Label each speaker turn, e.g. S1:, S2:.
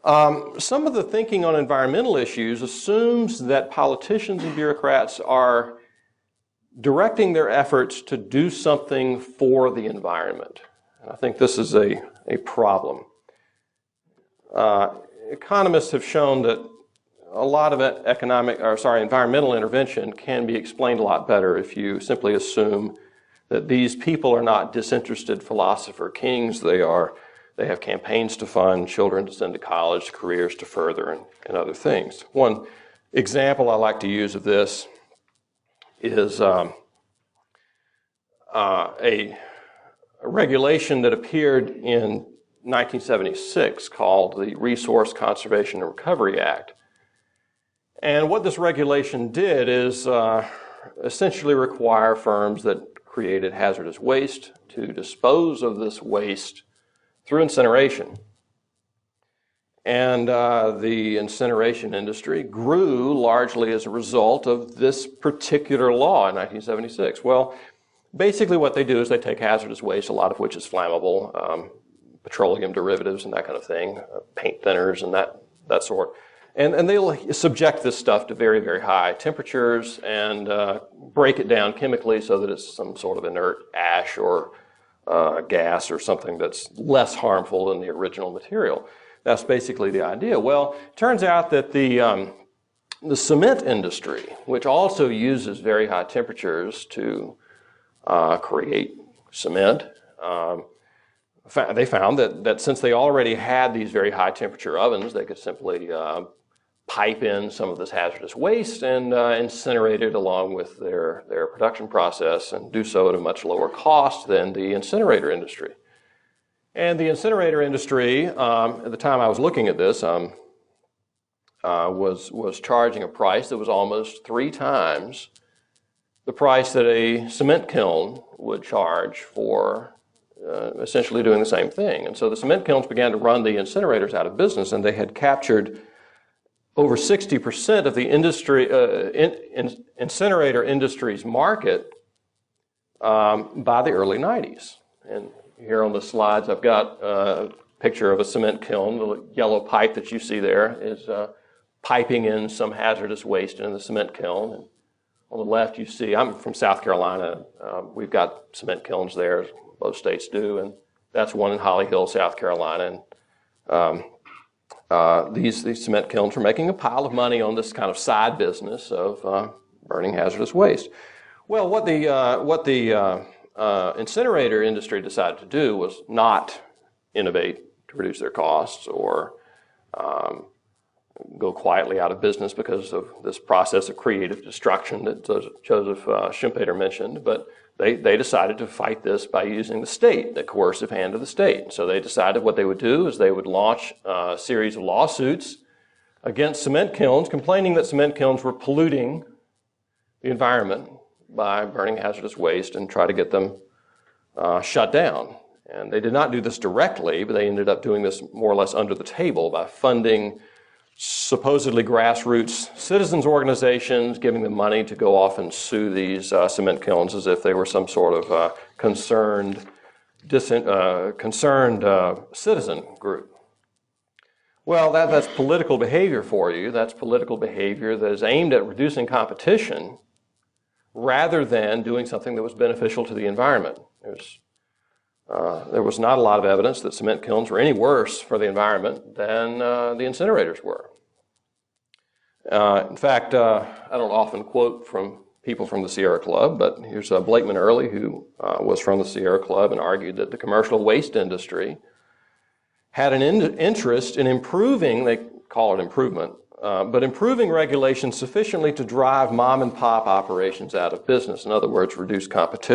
S1: Some of the thinking on environmental issues assumes that politicians and bureaucrats are directing their efforts to do something for the environment. And I think this is a problem. Economists have shown that a lot of environmental intervention can be explained a lot better if you simply assume that these people are not disinterested philosopher kings. They have campaigns to fund, children to send to college, careers to further, and other things. One example I like to use of this is a regulation that appeared in 1976 called the Resource Conservation and Recovery Act. And what this regulation did is essentially require firms that created hazardous waste to dispose of this waste through incineration. And the incineration industry grew largely as a result of this particular law in 1976. Well, basically what they do is they take hazardous waste, a lot of which is flammable, petroleum derivatives and that kind of thing, paint thinners and that sort. And they'll subject this stuff to very, very high temperatures and break it down chemically so that it's some sort of inert ash or gas or something that's less harmful than the original material. That's basically the idea. Well, it turns out that the cement industry, which also uses very high temperatures to create cement, they found that since they already had these very high temperature ovens, they could simply pipe in some of this hazardous waste and incinerate it along with their production process and do so at a much lower cost than the incinerator industry. And the incinerator industry, at the time I was looking at this, was charging a price that was almost 3 times the price that a cement kiln would charge for essentially doing the same thing. And so the cement kilns began to run the incinerators out of business, and they had captured over 60% of the incinerator industry's market by the early 90s. And here on the slides, I've got a picture of a cement kiln. The yellow pipe that you see there is piping in some hazardous waste into the cement kiln. And on the left, you see, I'm from South Carolina. We've got cement kilns there, as most states do, and that's one in Holly Hill, South Carolina. And these cement kilns are making a pile of money on this kind of side business of burning hazardous waste. Well, what the incinerator industry decided to do was not innovate to reduce their costs or go quietly out of business because of this process of creative destruction that Joseph Schumpeter mentioned, but they decided to fight this by using the state, the coercive hand of the state. So they decided what they would do is they would launch a series of lawsuits against cement kilns, complaining that cement kilns were polluting the environment by burning hazardous waste and try to get them shut down. And they did not do this directly, but they ended up doing this more or less under the table by funding supposedly grassroots citizens organizations, giving them money to go off and sue these cement kilns as if they were some sort of concerned citizen group. Well, that's political behavior for you. That's political behavior that is aimed at reducing competition rather than doing something that was beneficial to the environment. There was not a lot of evidence that cement kilns were any worse for the environment than the incinerators were. In fact, I don't often quote from people from the Sierra Club, but here's Blakeman Early, who was from the Sierra Club and argued that the commercial waste industry had an interest in improving, they call it improvement, but improving regulations sufficiently to drive mom and pop operations out of business. In other words, reduce competition.